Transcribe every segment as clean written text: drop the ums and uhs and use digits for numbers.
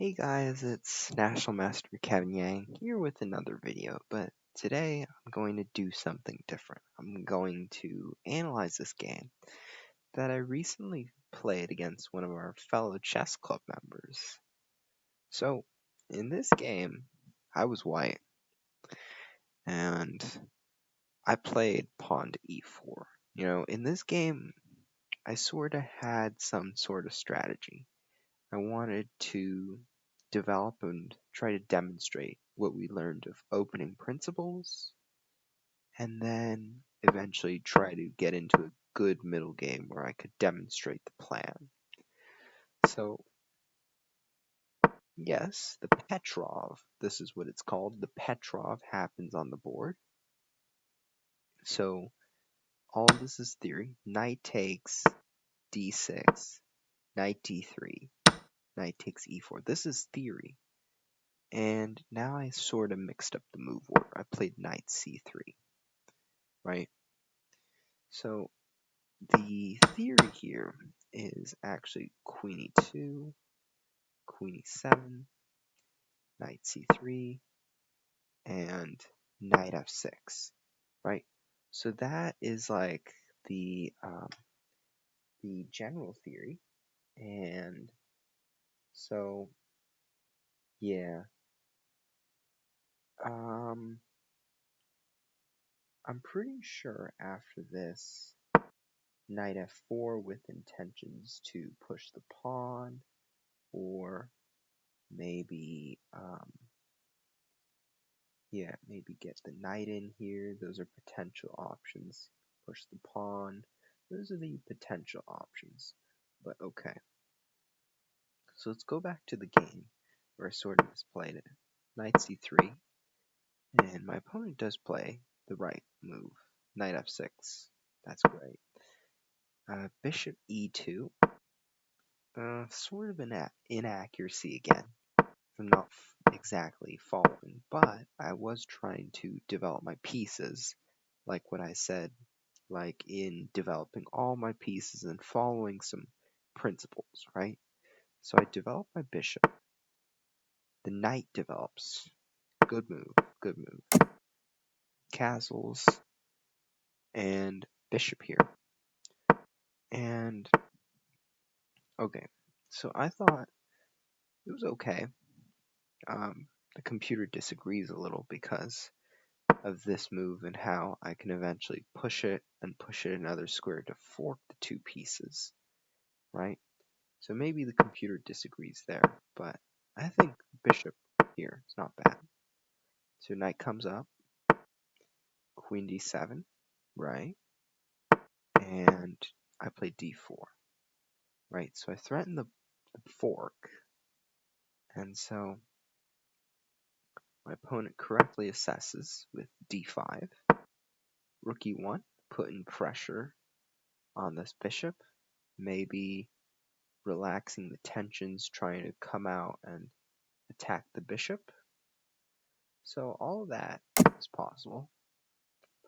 Hey guys, it's National Master Kevin Yang here with another video, but today I'm going to do something different. I'm going to analyze this game that I recently played against one of our fellow chess club members. So, in this game, I was white, and I played pawn to e4. In this game, I sort of had some sort of strategy. I wanted to develop and try to demonstrate what we learned of opening principles, and then eventually try to get into a good middle game where I could demonstrate the plan. So, yes, the Petrov, this is what it's called, the Petrov happens on the board. So, all this is theory. Knight takes d6, knight d3, knight takes e4. This is theory. And now I sort of mixed up the move order. I played knight c3, right? So the theory here is actually queen e2, queen e7, knight c3, and knight f6, right? So that is like the general theory, and so yeah, I'm pretty sure after this, knight f4 with intentions to push the pawn, or maybe, maybe get the knight in here. Those are potential options. Push the pawn. Those are the potential options. But okay. So let's go back to the game where I sort of misplayed it. Knight c3, and my opponent does play the right move. Knight f6. That's great. Bishop e2. Sort of an inaccuracy again. I'm not exactly following, but I was trying to develop my pieces, like what I said, like in developing all my pieces and following some principles, right? So I developed my bishop. The knight develops. Good move, good move. Castles and bishop here. And okay, so I thought it was okay. The computer disagrees a little because of this move and how I can eventually push it and push it another square to fork the two pieces, right? So maybe the computer disagrees there, but I think bishop here is not bad. So knight comes up, queen d7, right? And I play d4, right? So I threaten the fork, and so my opponent correctly assesses with d5, rook e1, putting pressure on this bishop, maybe relaxing the tensions, trying to come out and attack the bishop. So all of that is possible.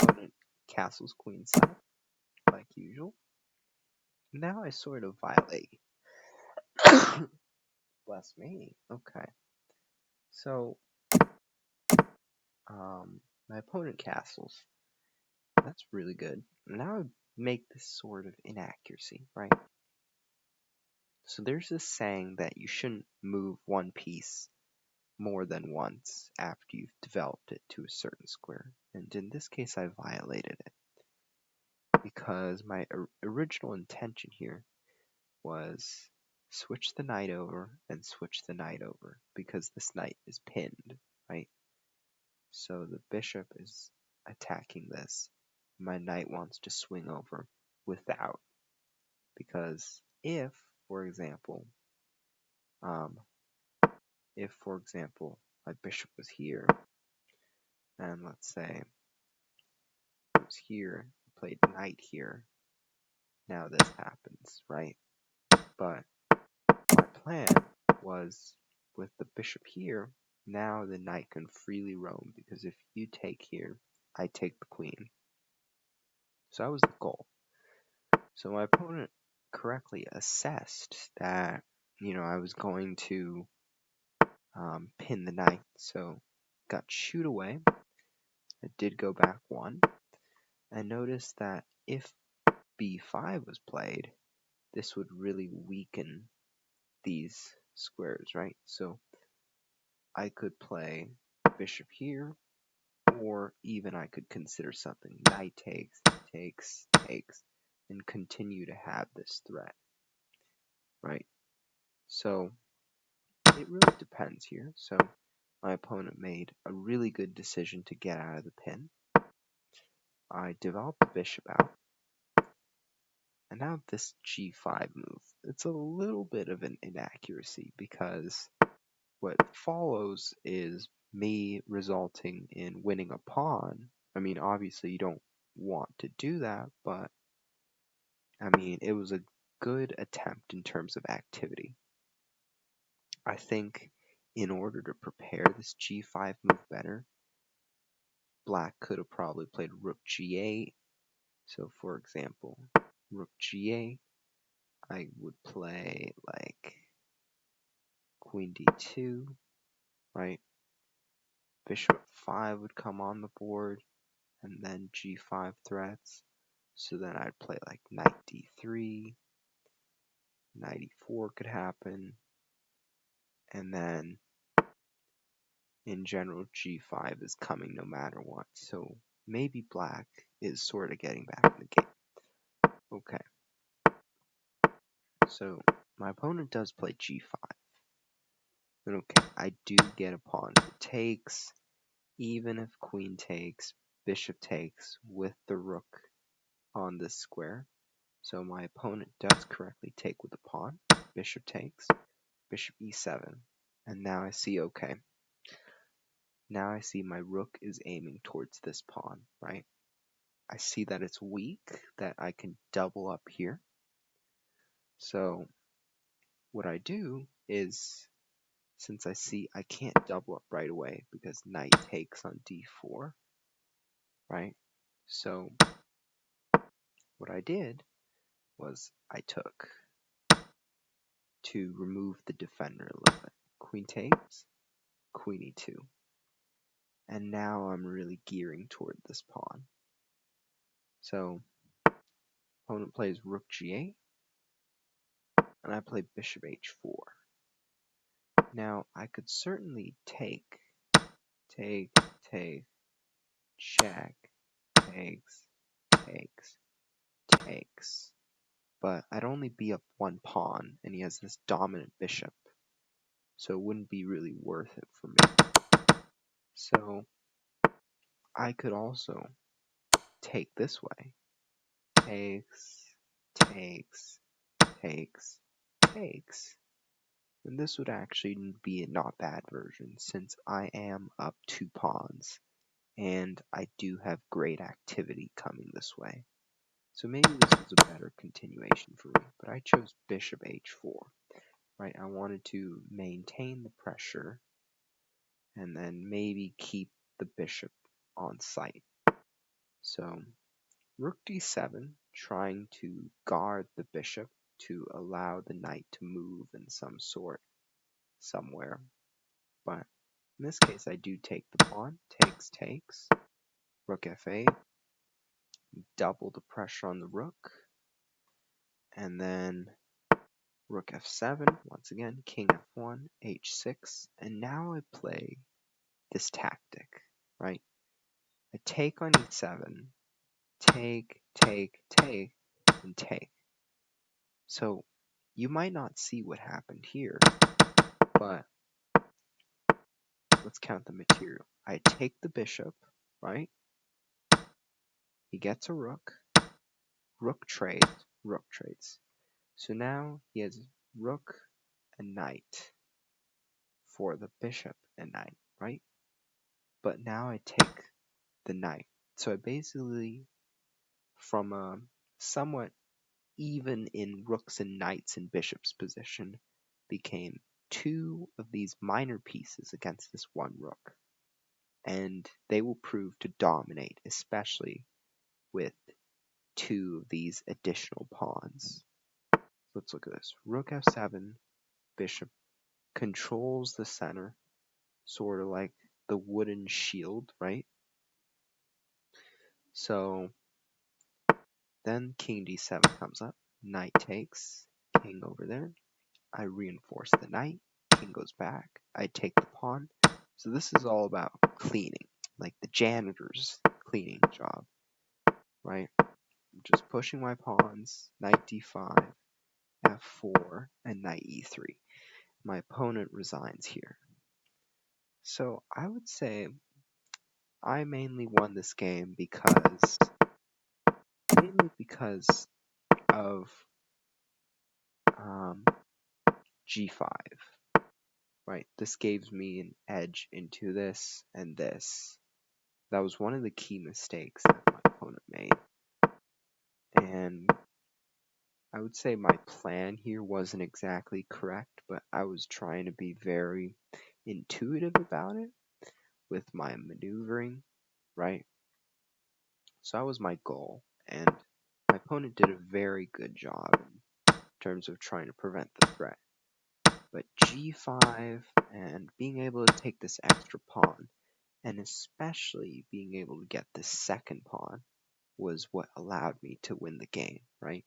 Opponent castles queenside, like usual. Now I sort of violate. Bless me. Okay. So, my opponent castles. That's really good. Now I make this sort of inaccuracy, right? So there's this saying that you shouldn't move one piece more than once after you've developed it to a certain square. And in this case, I violated it because my original intention here was switch the knight over and switch the knight over because this knight is pinned, right? So the bishop is attacking this. My knight wants to swing over without, because for example, um, my bishop was here, and let's say it was here, played knight here, now this happens, right? But my plan was with the bishop here, now the knight can freely roam, because if you take here, I take the queen. So that was the goal. So my opponent correctly assessed that, I was going to pin the knight, so got shooed away. It did go back one, and notice that if b5 was played, this would really weaken these squares, right? So I could play bishop here, or even I could consider something knight takes, takes, takes, and continue to have this threat, right? So it really depends here. So my opponent made a really good decision to get out of the pin. I developed the bishop out, and now this g5 move, it's a little bit of an inaccuracy because what follows is me resulting in winning a pawn. I mean, obviously you don't want to do that, but I mean, it was a good attempt in terms of activity. I think in order to prepare this g5 move better, black could have probably played rook g8. So for example, rook g8, I would play like queen d2, right? Bishop 5 would come on the board, and then g5 threats. So then I'd play like knight d3, knight e4 could happen, and then in general g5 is coming no matter what. So maybe black is sort of getting back in the game. Okay, so my opponent does play g5. But okay, I do get a pawn that takes, even if queen takes, bishop takes with the rook on this square. So my opponent does correctly take with the pawn. Bishop takes, bishop e7. And now I see, okay, now I see my rook is aiming towards this pawn, right? I see that it's weak, that I can double up here. So what I do is, since I see I can't double up right away because knight takes on d4, right? So what I did was I took to remove the defender a little bit. Queen takes, queen e2. And now I'm really gearing toward this pawn. So opponent plays rook g8, and I play bishop h4. Now I could certainly take, check, takes, takes. But I'd only be up one pawn, and he has this dominant bishop. So it wouldn't be really worth it for me. So I could also take this way. Takes, takes, takes. And this would actually be a not bad version since I am up 2 pawns and I do have great activity coming this way. So maybe this was a better continuation for me, but I chose bishop h4, right? I wanted to maintain the pressure and then maybe keep the bishop on site. So rook d7, trying to guard the bishop to allow the knight to move in some sort somewhere. But in this case, I do take the pawn, takes, rook f8, double the pressure on the rook, and then rook f7, once again, king f1, h6, and now I play this tactic, right? I take on e7, take, and take. So you might not see what happened here, but let's count the material. I take the bishop, right? He gets a rook, rook trades. So now he has rook and knight for the bishop and knight, right? But now I take the knight. So I basically, from a somewhat even in rooks and knights and bishops position, became 2 of these minor pieces against this one rook. And they will prove to dominate, especially with 2 of these additional pawns. Let's look at this. Rook f7, bishop controls the center, sort of like the wooden shield, right? So then king d7 comes up, knight takes, king over there. I reinforce the knight, king goes back, I take the pawn. So this is all about cleaning, like the janitor's cleaning job, right? I'm just pushing my pawns, knight d5, f4, and knight e3. My opponent resigns here. So I would say I mainly won this game because of g5, right? This gives me an edge into this and this. That was one of the key mistakes that my opponent made. And I would say my plan here wasn't exactly correct, but I was trying to be very intuitive about it with my maneuvering, right? So that was my goal, and my opponent did a very good job in terms of trying to prevent the threat. But g5 and being able to take this extra pawn, and especially being able to get this second pawn, was what allowed me to win the game, right?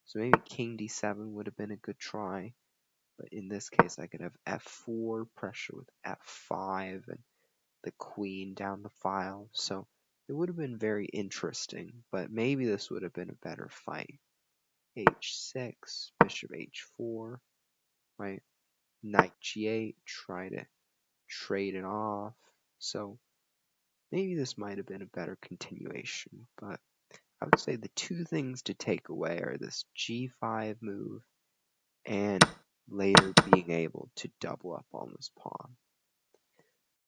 So maybe king d7 would have been a good try, but in this case I could have f4, pressure with f5, and the queen down the file. So it would have been very interesting, but maybe this would have been a better fight. h6, bishop h4, right? Knight g8, try to trade it off. So maybe this might have been a better continuation, but I would say the two things to take away are this g5 move and later being able to double up on this pawn.